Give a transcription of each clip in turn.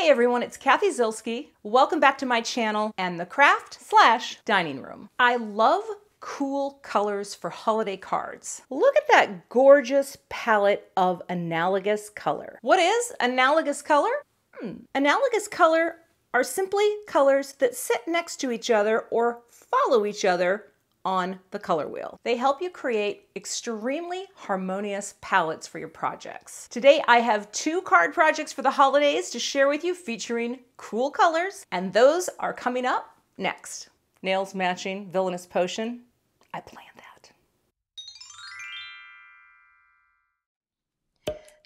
Hi everyone, it's Cathy Zielske. Welcome back to my channel and the craft/dining room. I love cool colors for holiday cards. Look at that gorgeous palette of analogous color. What is analogous color? Analogous color are simply colors that sit next to each other or follow each other on the color wheel. They help you create extremely harmonious palettes for your projects. Today I have 2 card projects for the holidays to share with you featuring cool colors, and those are coming up next. Nails matching Villainous potion. I planned that.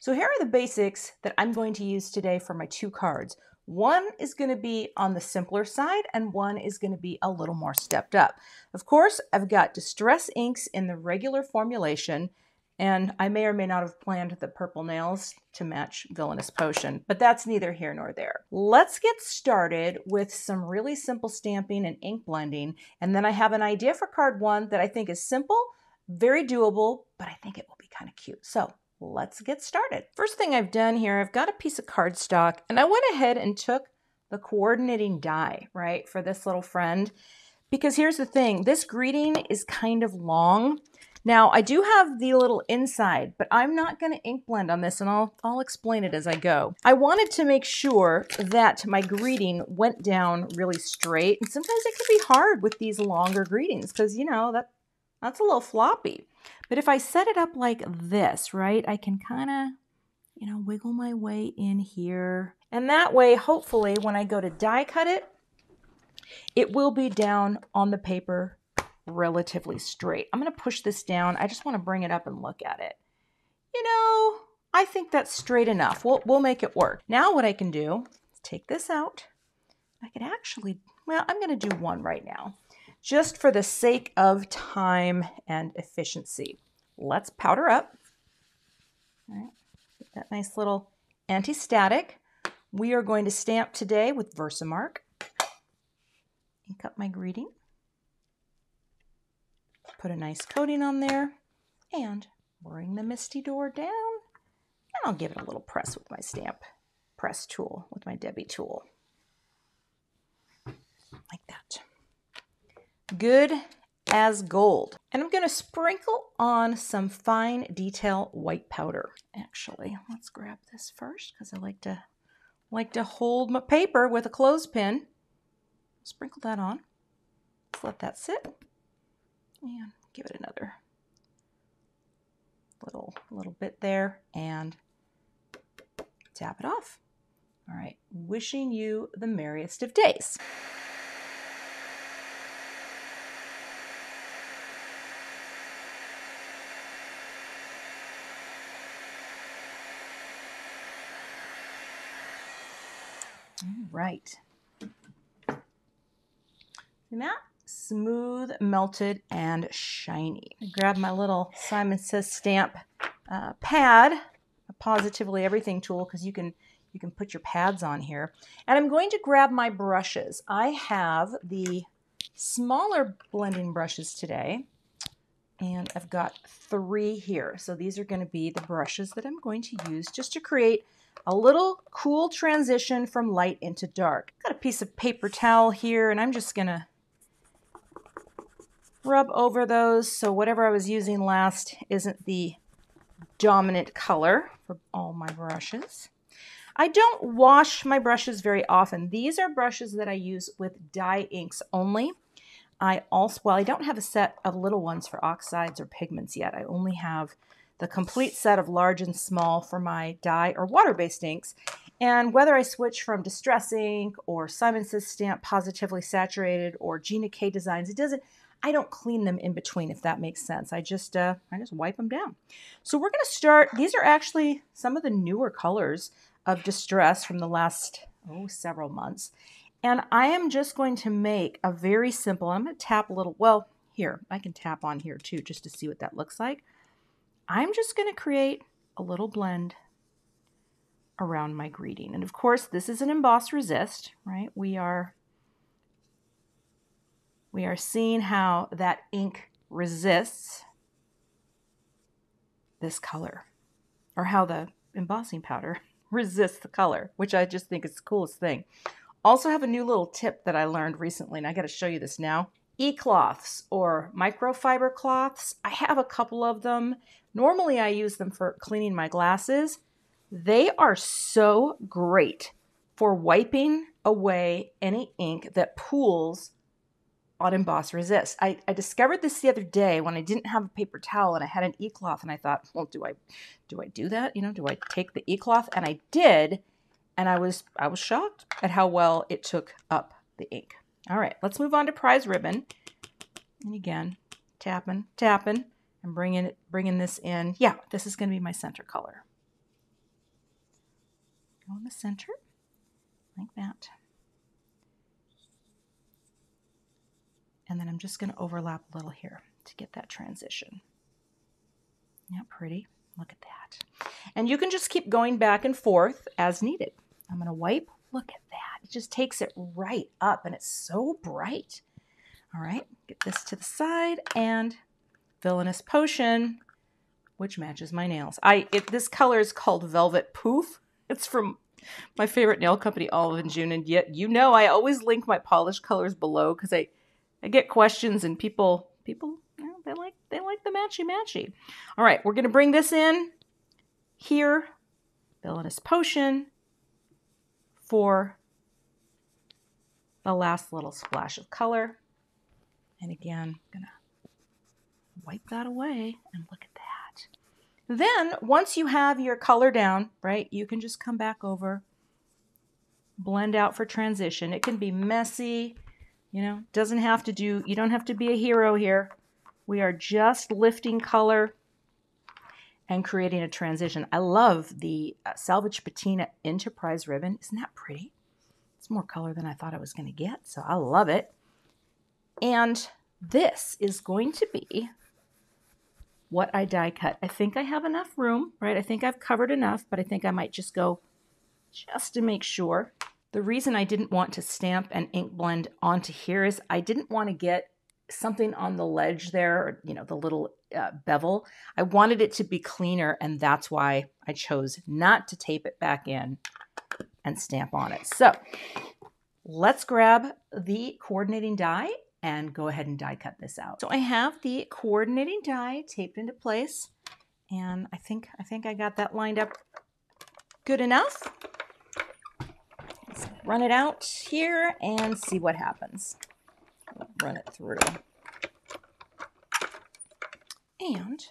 So here are the basics that I'm going to use today for my 2 cards. One is going to be on the simpler side and one is going to be a little more stepped up. Of course, I've got distress inks in the regular formulation, and I may or may not have planned the purple nails to match Villainous potion, but that's neither here nor there. Let's get started with some really simple stamping and ink blending, and then I have an idea for card 1 that I think is simple, very doable, but I think it will be kind of cute. So let's get started. First thing I've done here, I've got a piece of cardstock and I went ahead and took the coordinating die, right, for this little friend. Because here's the thing, this greeting is kind of long. Now I do have the little inside, but I'm not going to ink blend on this, and I'll explain it as I go. I wanted to make sure that my greeting went down really straight, and sometimes it can be hard with these longer greetings because, you know, that's a little floppy. But if I set it up like this, right, I can kind of, you know, wiggle my way in here. And that way, hopefully, when I go to die cut it, it will be down on the paper relatively straight. I'm going to push this down. I just want to bring it up and look at it. You know, I think that's straight enough. We'll make it work. Now what I can do is take this out. I can actually, well, I'm going to do one right now, just for the sake of time and efficiency. Let's powder up. All right, get that nice little anti-static. We are going to stamp today with Versamark. Ink up my greeting. Put a nice coating on there and bring the Misty Door down. And I'll give it a little press with my stamp press tool, with my Debbie tool. Like that. Good as gold. And I'm going to sprinkle on some fine detail white powder. Actually, let's grab this first because I like to hold my paper with a clothespin. Sprinkle that on. Let's let that sit and give it another little bit there and tap it off. All right, wishing you the merriest of days. All right. See that? Smooth, melted, and shiny. I grab my little Simon Says stamp pad, a Positively Everything tool, because you can put your pads on here. And I'm going to grab my brushes. I have the smaller blending brushes today, and I've got 3 here. So these are going to be the brushes that I'm going to use just to create a little cool transition from light into dark. Got a piece of paper towel here, and I'm just going to rub over those so whatever I was using last isn't the dominant color for all my brushes. I don't wash my brushes very often. These are brushes that I use with dye inks only. I don't have a set of little ones for oxides or pigments yet. I only have the complete set of large and small for my dye or water-based inks. And whether I switch from Distress Ink or Simon Says Stamp Positively Saturated or Gina K Designs, I don't clean them in between, if that makes sense. I just wipe them down. So we're going to start. These are actually some of the newer colors of Distress from the last, several months. And I am just going to make a very simple, I'm going to tap a little, well, here, I can tap on here too, just to see what that looks like. I'm just going to create a little blend around my greeting. And of course, this is an emboss resist, right? We are seeing how that ink resists this color, or how the embossing powder resist the color, which I just think is the coolest thing. Also have a new little tip that I learned recently, and I got to show you this now. E-cloths or microfiber cloths. I have a couple of them. Normally I use them for cleaning my glasses. They are so great for wiping away any ink that pools on Emboss Resist. I discovered this the other day when I didn't have a paper towel and I had an e-cloth, and I thought, well, do I do that? You know, do I take the e-cloth? And I did, and I was shocked at how well it took up the ink. All right, let's move on to prize ribbon. And again, tapping, and bringing this in. Yeah, this is going to be my center color. Go in the center, like that. And then I'm just going to overlap a little here to get that transition. Yeah, pretty. Look at that. And you can just keep going back and forth as needed. I'm going to wipe. Look at that. It just takes it right up, and it's so bright. All right, get this to the side, and Villainous Potion, which matches my nails. This color is called Velvet Poof. It's from my favorite nail company, Olive & June, and yet you know I always link my polish colors below because I get questions, and people, you know, they like the matchy. All right, we're going to bring this in here, Villainous Potion, for the last little splash of color. And again, I'm going to wipe that away, and look at that. Then, once you have your color down, right, you can just come back over, blend out for transition. It can be messy. You know, you don't have to be a hero here. We are just lifting color and creating a transition. I love the Salvaged Patina into prize ribbon. Isn't that pretty? It's more color than I thought I was going to get, so I love it. And this is going to be what I die cut. I think I have enough room, right? I think I've covered enough, but I think I might just go just to make sure. The reason I didn't want to stamp and ink blend onto here is I didn't want to get something on the ledge there, or, you know, the little bevel. I wanted it to be cleaner, and that's why I chose not to tape it back in and stamp on it. So let's grab the coordinating die and go ahead and die cut this out. So I have the coordinating die taped into place, and I think I got that lined up good enough. Let's run it out here and see what happens. Run it through. And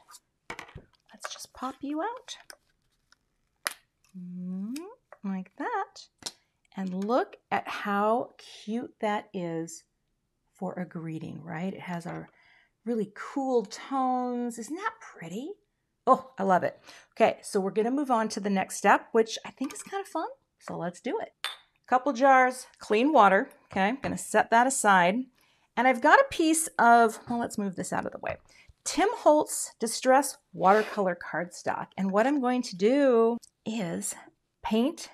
let's just pop you out. Like that. And look at how cute that is for a greeting, right? It has our really cool tones. Isn't that pretty? Oh, I love it. Okay, so we're going to move on to the next step, which I think is kind of fun. So let's do it. Couple jars, clean water. Okay, I'm going to set that aside. And I've got a piece of, well, let's move this out of the way. Tim Holtz Distress Watercolor Cardstock. And what I'm going to do is paint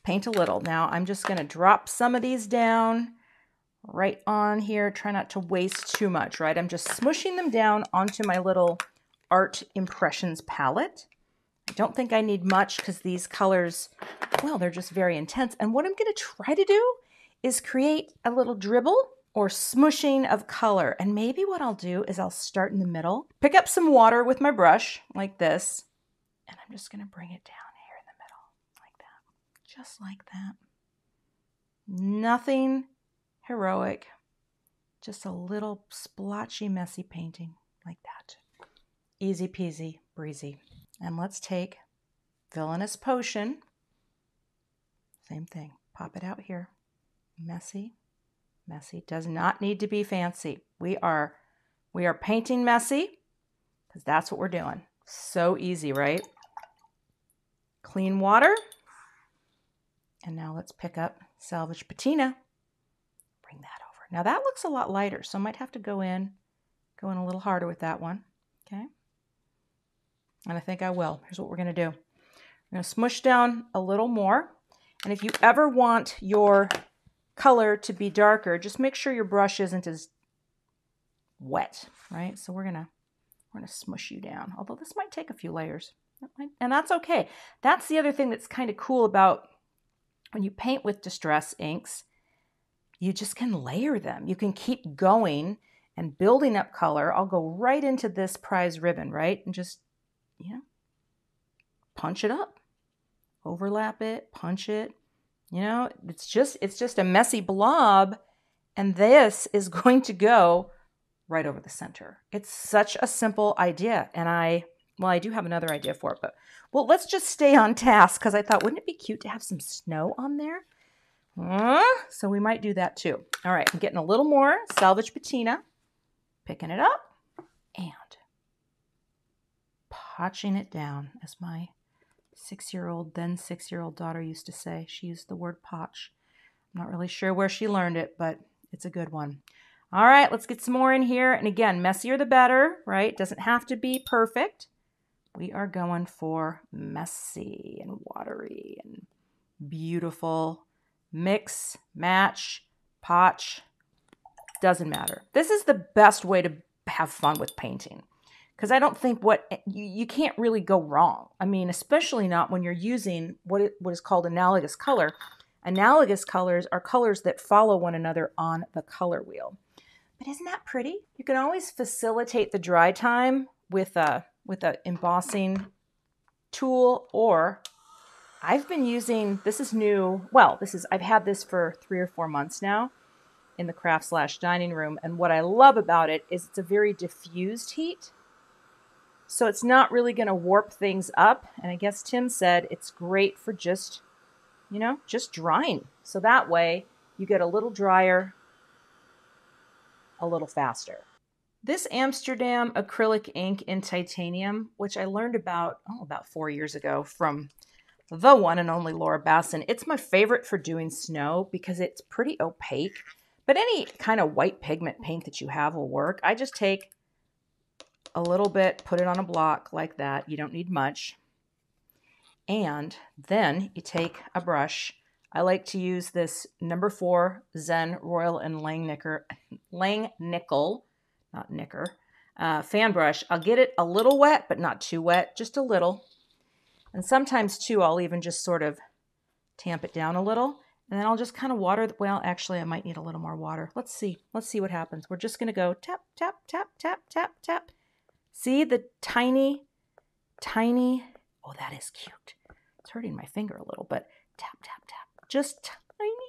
a little. Now I'm just going to drop some of these down right on here. Try not to waste too much, right? I'm just smushing them down onto my little Art Impressions palette. I don't think I need much because these colors, well, they're just very intense. And what I'm going to try to do is create a little dribble or smushing of color. And maybe what I'll do is I'll start in the middle, pick up some water with my brush like this, and I'm just going to bring it down here in the middle like that. Just like that. Nothing heroic, just a little splotchy, messy painting like that. Easy peasy, breezy. And let's take Villainous Potion. Same thing. Pop it out here. Messy, messy. Does not need to be fancy. We are painting messy because that's what we're doing. So easy, right? Clean water. And now let's pick up Salvaged Patina. Bring that over. Now that looks a lot lighter, so I might have to go in a little harder with that one. Okay. And I think I will. Here's what we're going to do. We're going to smush down a little more. And if you ever want your color to be darker, just make sure your brush isn't as wet, right? So we're going to smush you down. Although this might take a few layers. And that's okay. That's the other thing that's kind of cool about when you paint with distress inks. You just can layer them. You can keep going and building up color. I'll go right into this prize ribbon, right? And just, punch it up, overlap it, punch it. It's just a messy blob. And this is going to go right over the center. It's such a simple idea. And I do have another idea for it, but let's just stay on task because I thought, wouldn't it be cute to have some snow on there? So we might do that too. All right, I'm getting a little more Salvaged Patina, picking it up and potching it down, as my 6-year-old, then 6-year-old daughter used to say. She used the word potch. I'm not really sure where she learned it, but it's a good one. All right, let's get some more in here. And again, messier the better, right? Doesn't have to be perfect. We are going for messy and watery and beautiful. Mix, match, potch, doesn't matter. This is the best way to have fun with painting because I don't think you can't really go wrong. I mean, especially not when you're using what is called analogous color. Analogous colors are colors that follow one another on the color wheel. But isn't that pretty? You can always facilitate the dry time with a embossing tool, or I've been using, this is new, I've had this for 3 or 4 months now in the craft/dining room. And what I love about it is it's a very diffused heat. So it's not really going to warp things up. And I guess Tim said it's great for just drying. So that way you get a little drier, a little faster. This Amsterdam acrylic ink in titanium, which I learned about 4 years ago from the one and only Laura Basson. It's my favorite for doing snow because it's pretty opaque, but any kind of white pigment paint that you have will work. I just take a little bit, put it on a block like that. You don't need much. And then you take a brush. I like to use this number 4 Zen Royal and Langnickel, not Nicker, fan brush. I'll get it a little wet, but not too wet, just a little. And sometimes too, I'll even just sort of tamp it down a little. And then I'll just kind of water. Well, actually, I might need a little more water. Let's see. Let's see what happens. We're just going to go tap, tap, tap, tap, tap, tap. See the tiny, oh, that is cute. It's hurting my finger a little, but tap, tap, tap. Just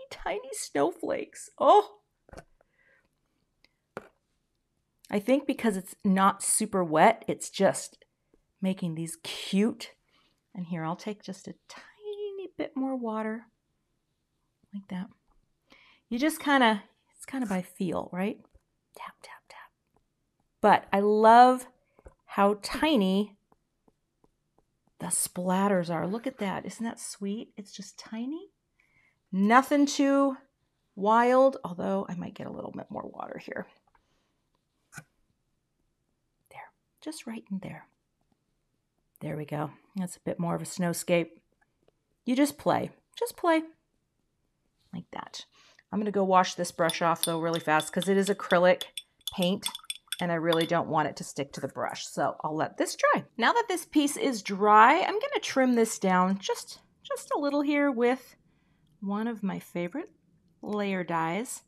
tiny snowflakes. Oh, I think because it's not super wet, it's just making these cute. And here, I'll take just a tiny bit more water, like that. You just it's kind of by feel, right? Tap, tap, tap. But I love how tiny the splatters are. Look at that. Isn't that sweet? It's just tiny. Nothing too wild, although I might get a little bit more water here. There, just right in there. There we go. That's a bit more of a snowscape. You just play like that. I'm going to go wash this brush off though really fast because it is acrylic paint and I really don't want it to stick to the brush. So I'll let this dry. Now that this piece is dry, I'm going to trim this down just a little here with one of my favorite layer dies.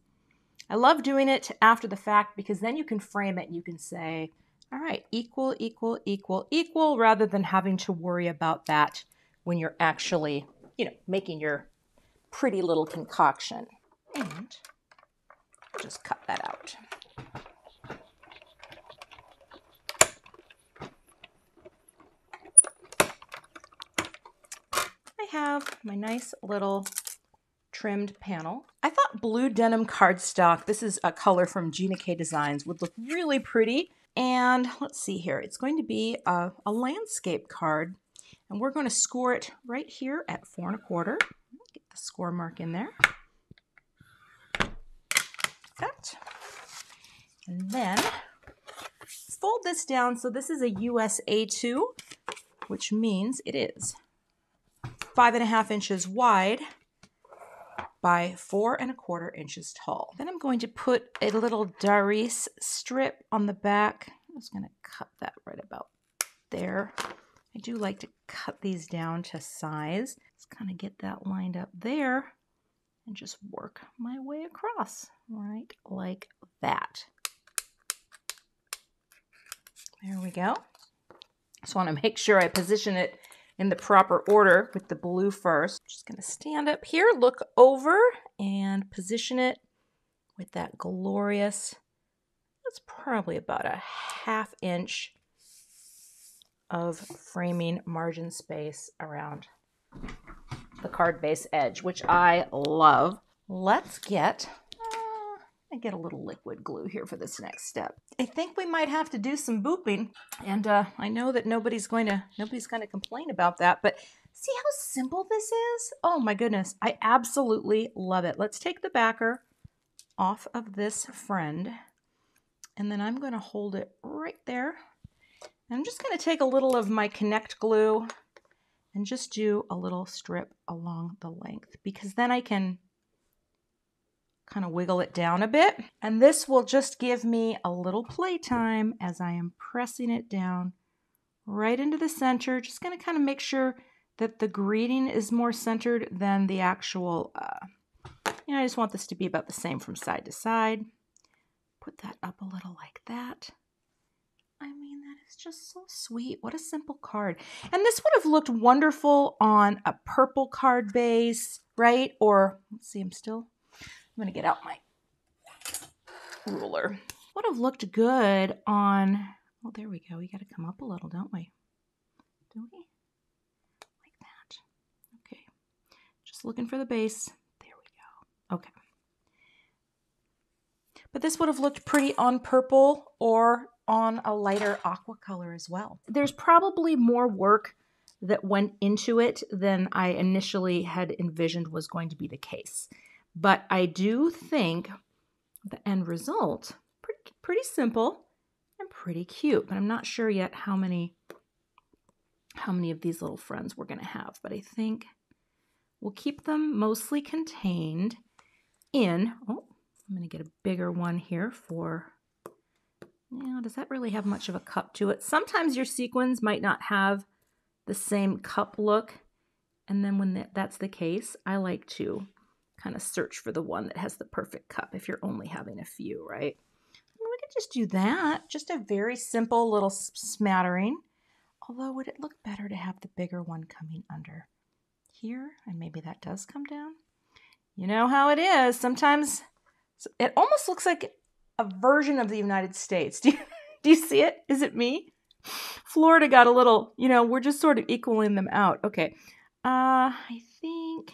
I love doing it after the fact because then you can frame it and you can say, all right, equal, equal, equal, equal, rather than having to worry about that when you're actually, making your pretty little concoction. And just cut that out. I have my nice little trimmed panel. I thought blue denim cardstock, this is a color from Gina K Designs, would look really pretty. And let's see here, it's going to be a landscape card. And we're going to score it right here at 4 1/4. Get the score mark in there. That. And then fold this down. So this is a US A2, which means it is 5.5 inches wide by 4 1/4 inches tall. Then I'm going to put a little Darice strip on the back. I'm just going to cut that right about there. I do like to cut these down to size. Just kind of get that lined up there and just work my way across, right like that. There we go. Just want to make sure I position it in the proper order with the blue first. Just going to stand up here, look over, and position it with that glorious, that's probably about a ½ inch of framing margin space around the card base edge, which I love. Let's get, I get a little liquid glue here for this next step. I think we might have to do some booping, and I know that nobody's going to complain about that, but see how simple this is? Oh my goodness, I absolutely love it. Let's take the backer off of this friend, and then I'm going to hold it right there. I'm just going to take a little of my Connect glue and just do a little strip along the length, because then I can kind of wiggle it down a bit. And this will just give me a little playtime as I am pressing it down right into the center. Just going to kind of make sure that the greeting is more centered than the actual, I just want this to be about the same from side to side. Put that up a little like that. I mean, that is just so sweet. What a simple card. And this would have looked wonderful on a purple card base, right? Or, let's see, I'm going to get out my ruler. Would have looked good on, oh, there we go. We got to come up a little, don't we? Do we? Like that. Okay. Just looking for the base. There we go. Okay. But this would have looked pretty on purple or on a lighter aqua color as well. There's probably more work that went into it than I initially had envisioned was going to be the case. But I do think the end result, pretty simple and pretty cute. But I'm not sure yet how many of these little friends we're going to have. But I think we'll keep them mostly contained in, oh, I'm going to get a bigger one here for, does that really have much of a cup to it? Sometimes your sequins might not have the same cup look. And then when that's the case, I like to kind of search for the one that has the perfect cup if you're only having a few, right? We could just do that. Just a very simple little smattering. Although, would it look better to have the bigger one coming under here? And maybe that does come down. You know how it is. Sometimes it almost looks like a version of the United States. Do you see it? Is it me? Florida got a little, we're just sort of equaling them out. Okay. I think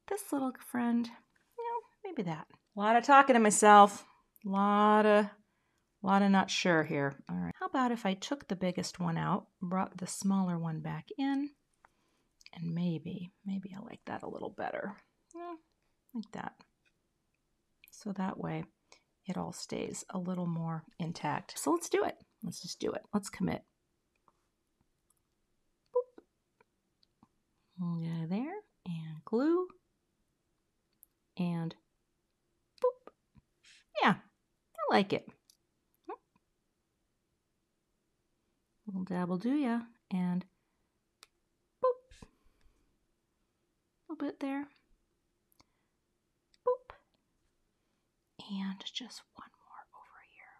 this little friend, maybe that. A lot of talking to myself. A lot of not sure here. All right. How about if I took the biggest one out, brought the smaller one back in, and maybe I like that a little better. Like that. So that way it all stays a little more intact. So let's do it. Let's just do it. Let's commit. Boop. We'll go there and glue. And boop. Yeah, I like it. Little dabble do ya. And boop. A little bit there. Boop. And just one more over here.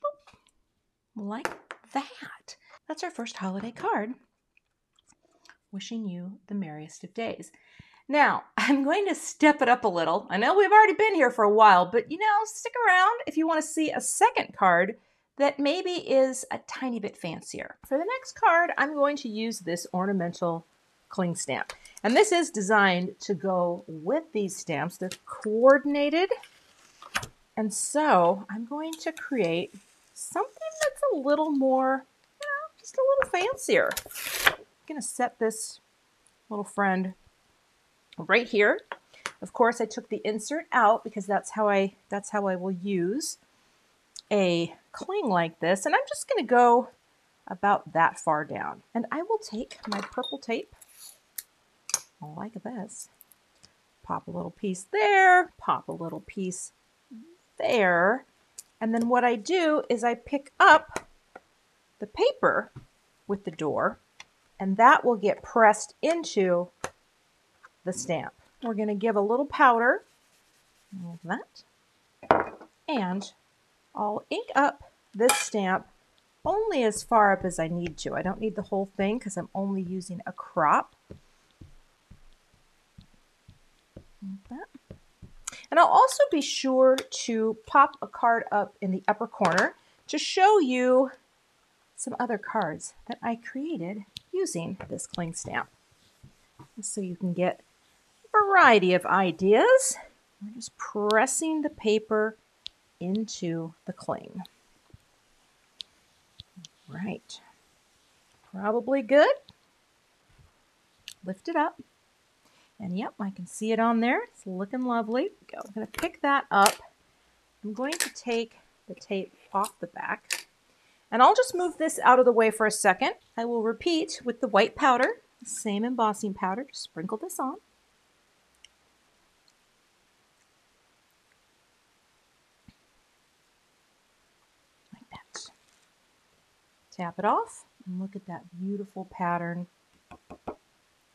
Boop. Like that. That's our first holiday card. Wishing you the merriest of days. Now, I'm going to step it up a little. I know we've already been here for a while, but stick around if you want to see a second card that maybe is a tiny bit fancier. For the next card, I'm going to use this ornamental cling stamp. And this is designed to go with these stamps. They're coordinated. And so I'm going to create something that's a little more, just a little fancier. I'm going to set this little friend right here. Of course, I took the insert out because that's how I will use a cling like this. And I'm just going to go about that far down. And I will take my purple tape like this. Pop a little piece there, pop a little piece there. And then what I do is I pick up the paper with the door and that will get pressed into the stamp. We're going to give a little powder, like that, and I'll ink up this stamp only as far up as I need to. I don't need the whole thing because I'm only using a crop. Like that. And I'll also be sure to pop a card up in the upper corner to show you some other cards that I created using this cling stamp, so you can get a variety of ideas. We're just pressing the paper into the cling. Right. Probably good. Lift it up. And yep, I can see it on there. It's looking lovely. Go. I'm going to pick that up. I'm going to take the tape off the back. And I'll just move this out of the way for a second. I will repeat with the white powder, the same embossing powder. Just sprinkle this on. Like that. Tap it off and look at that beautiful pattern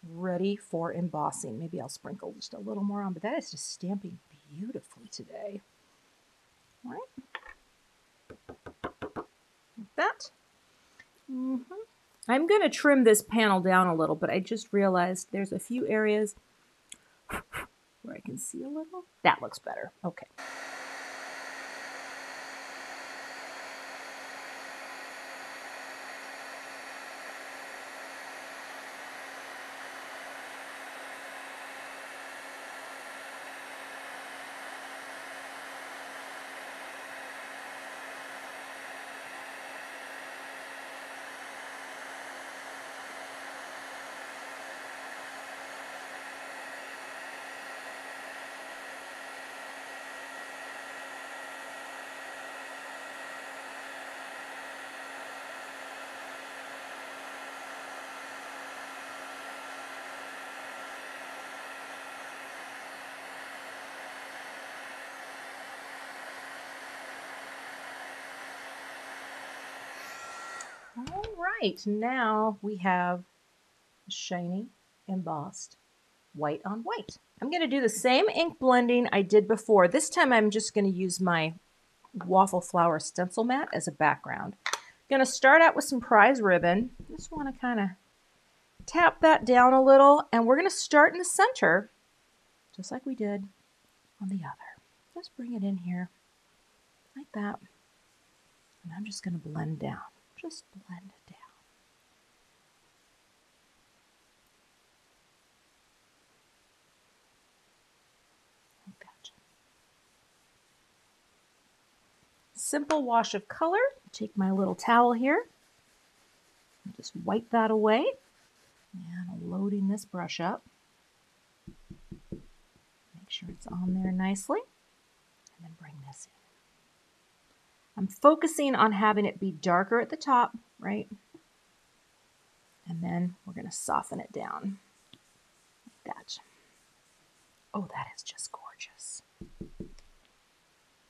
ready for embossing. Maybe I'll sprinkle just a little more on, but that is just stamping beautifully today. All right. Like that. I'm going to trim this panel down a little, but I just realized there's a few areas where I can see a little. That looks better. Okay. All right, now we have shiny embossed white on white. I'm going to do the same ink blending I did before. This time I'm just going to use my Waffle Flower stencil mat as a background. I'm going to start out with some prize ribbon. Just want to kind of tap that down a little, and we're going to start in the center, just like we did on the other. Just bring it in here like that, and I'm just going to blend down. Just blend it down. Like that. Simple wash of color. Take my little towel here and just wipe that away. And I'm loading this brush up. Make sure it's on there nicely. And then bring this in. I'm focusing on having it be darker at the top, right? And then we're going to soften it down like that. Oh, that is just gorgeous.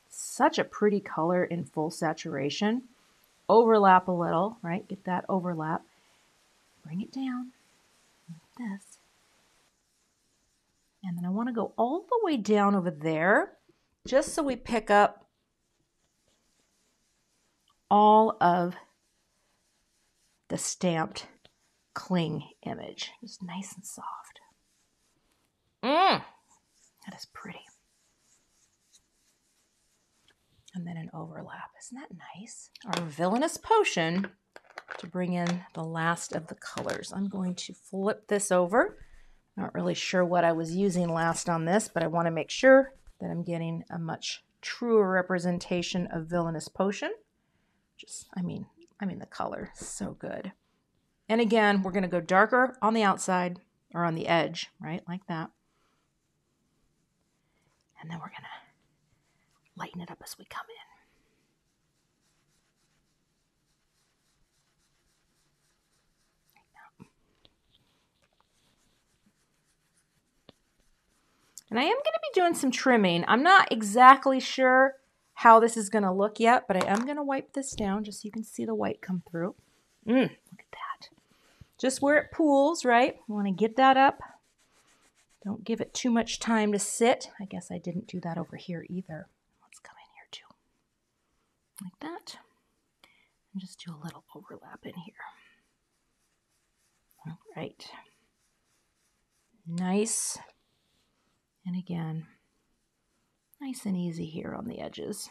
Such a pretty color in full saturation. Overlap a little, right? Get that overlap. Bring it down like this. And then I want to go all the way down over there, just so we pick up all of the stamped cling image. Just nice and soft. That is pretty. And then an overlap. Isn't that nice? Our Villainous potion to bring in the last of the colors. I'm going to flip this over. Not really sure what I was using last on this, but I want to make sure that I'm getting a much truer representation of Villainous potion. Just, I mean the color is so good. And again, we're going to go darker on the outside or on the edge, right? Like that. And then we're going to lighten it up as we come in. And I am going to be doing some trimming. I'm not exactly sure how this is going to look yet, but I am going to wipe this down just so you can see the white come through. Look at that. just where it pools, right? You want to get that up. Don't give it too much time to sit. I guess I didn't do that over here either. Let's come in here too. Like that. And just do a little overlap in here. All right. Nice. And again, nice and easy here on the edges.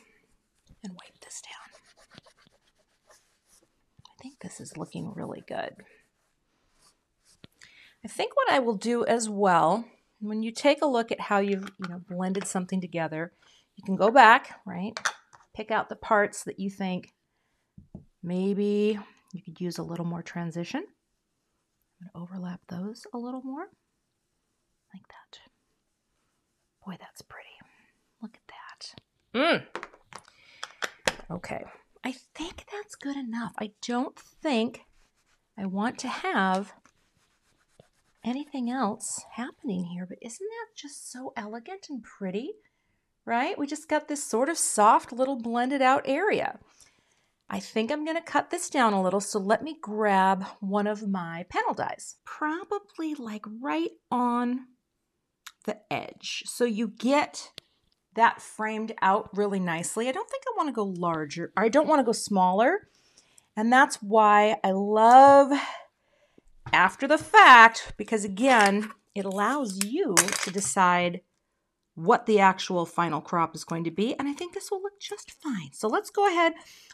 And wipe this down. I think this is looking really good. I think what I will do as well, when you take a look at how you've blended something together, you can go back, right? Pick out the parts that you think maybe you could use a little more transition. I'm going to overlap those a little more, like that. Boy, that's pretty. Look at that. Okay, I think that's good enough. I don't think I want to have anything else happening here, but isn't that just so elegant and pretty, right? We just got this sort of soft little blended out area. I think I'm going to cut this down a little, so let me grab one of my panel dies, probably like right on the edge, so you get that framed out really nicely. I don't think I want to go larger, or I don't want to go smaller, and that's why I love after the fact, because again, it allows you to decide what the actual final crop is going to be, and I think this will look just fine. So let's go ahead.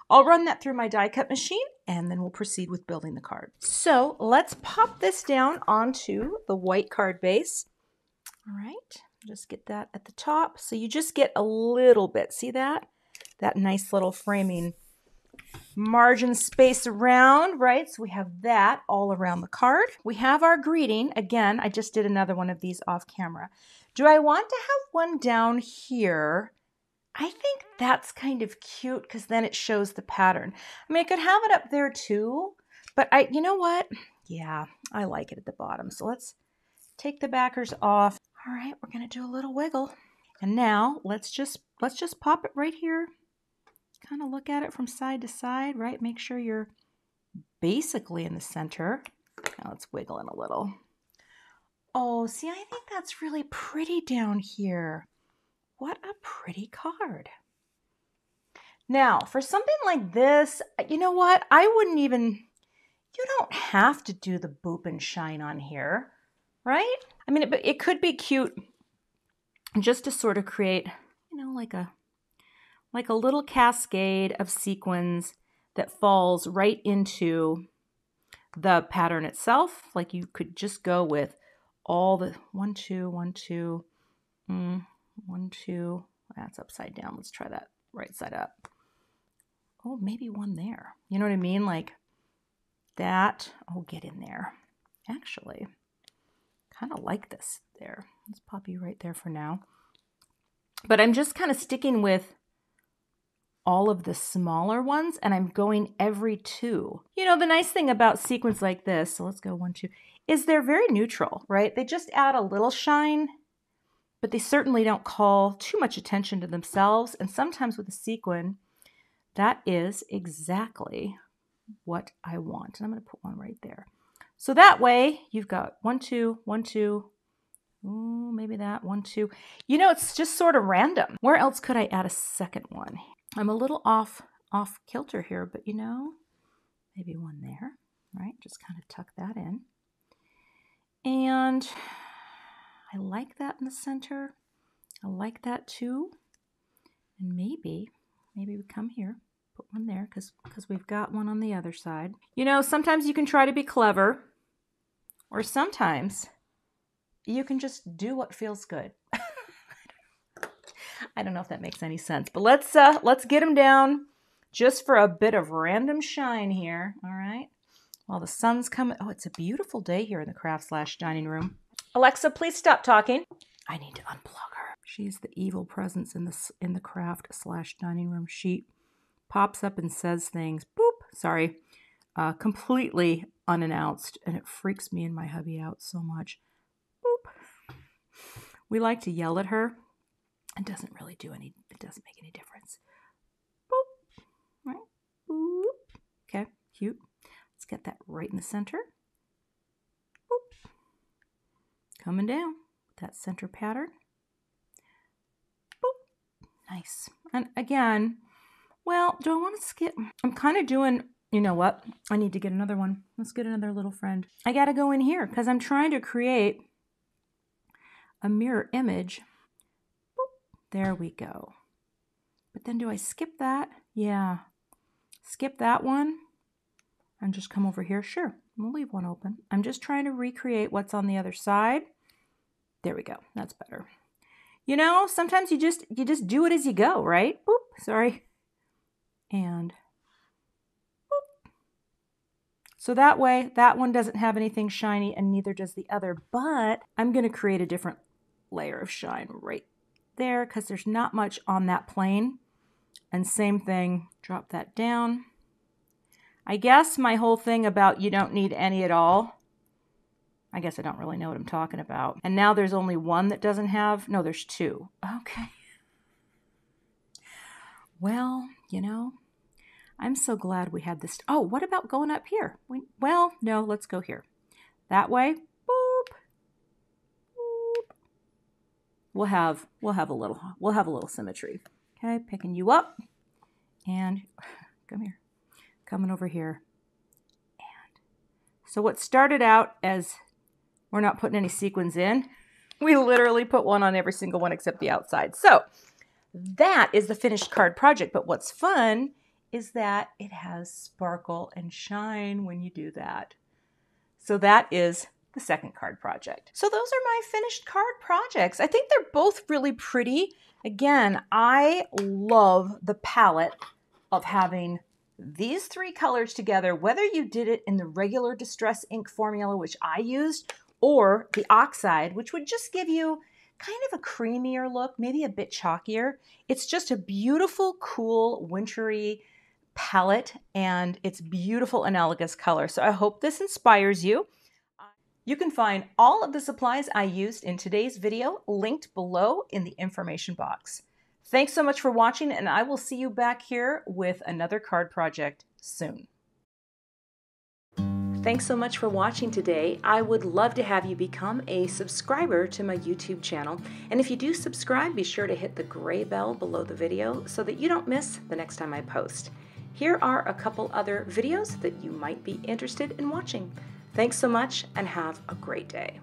I'll run that through my die cut machine, and then we'll proceed with building the card. So let's pop this down onto the white card base. All right, just get that at the top. So you just get a little bit, see that? That nice little framing margin space around, right? So we have that all around the card. We have our greeting. Again, I just did another one of these off camera. Do I want to have one down here? I think that's kind of cute because then it shows the pattern. I mean, I could have it up there too, but you know what? Yeah, I like it at the bottom. So let's take the backers off. All right, we're gonna do a little wiggle. And now let's just pop it right here. Kind of look at it from side to side, right? Make sure you're basically in the center. Now let's wiggle in a little. Oh, see, I think that's really pretty down here. What a pretty card. Now, for something like this, you know what? I wouldn't even, you don't have to do the boop and shine on here, right? I mean, it could be cute just to sort of create, you know, like a little cascade of sequins that falls right into the pattern itself. Like you could just go with all the 1, 2, 1, 2, 1, 2. That's upside down. Let's try that right side up. Oh, maybe one there. You know what I mean? Like that. Oh, get in there. Actually, kind of like this there. Let's pop you right there for now. But I'm just kind of sticking with all of the smaller ones, and I'm going every 2. You know, the nice thing about sequins like this, so let's go 1, 2, is they're very neutral, right? They just add a little shine, but they certainly don't call too much attention to themselves. And sometimes with a sequin, that is exactly what I want. And I'm going to put one right there. So that way you've got 1, 2, 1, 2. Ooh, maybe that 1, 2. You know, it's just sort of random. Where else could I add a second one? I'm a little off kilter here, but you know, maybe one there, right? Just kind of tuck that in. And I like that in the center. I like that too. And maybe we come here, put one there because we've got one on the other side. You know, sometimes you can try to be clever, or sometimes you can just do what feels good. I don't know if that makes any sense, but let's get them down just for a bit of random shine here. All right. While the sun's coming. Oh, it's a beautiful day here in the craft/dining room. Alexa, please stop talking. I need to unplug her. She's the evil presence in the craft/dining room. She pops up and says things. Boop. Sorry. Completely unannounced, and it freaks me and my hubby out so much. Boop. We like to yell at her. It doesn't make any difference. Boop. Right. Boop. Okay, cute. Let's get that right in the center. Coming down with that center pattern. Boop. Nice. And again, well, do I want to skip? I'm kind of doing, you know what? I need to get another one. Let's get another little friend. I got to go in here because I'm trying to create a mirror image. Boop. There we go. But then do I skip that? Yeah. Skip that one and just come over here. Sure, we'll leave one open. I'm just trying to recreate what's on the other side. There we go. That's better. You know, sometimes you just do it as you go, right? Boop. Sorry. And boop. So that way, that one doesn't have anything shiny and neither does the other, but I'm going to create a different layer of shine right there because there's not much on that plane. And same thing, drop that down. I guess my whole thing about you don't need any at all, I guess I don't really know what I'm talking about. And now there's only one that doesn't have, no, there's two. Okay. Well, you know, I'm so glad we had this. Oh, what about going up here? Well, no, let's go here. That way, boop, boop. We'll have a little symmetry. Okay, picking you up and come here, coming over here. And so what started out as we're not putting any sequins in, we literally put one on every single one except the outside. So that is the finished card project. But what's fun is that it has sparkle and shine when you do that. So that is the second card project. So those are my finished card projects. I think they're both really pretty. Again, I love the palette of having these three colors together, whether you did it in the regular Distress ink formula, which I used, or the oxide, which would just give you kind of a creamier look, maybe a bit chalkier. It's just a beautiful, cool, wintry palette, and it's beautiful, analogous color. So I hope this inspires you. You can find all of the supplies I used in today's video linked below in the information box. Thanks so much for watching, and I will see you back here with another card project soon. Thanks so much for watching today. I would love to have you become a subscriber to my YouTube channel. And if you do subscribe, be sure to hit the gray bell below the video so that you don't miss the next time I post. Here are a couple other videos that you might be interested in watching. Thanks so much and have a great day.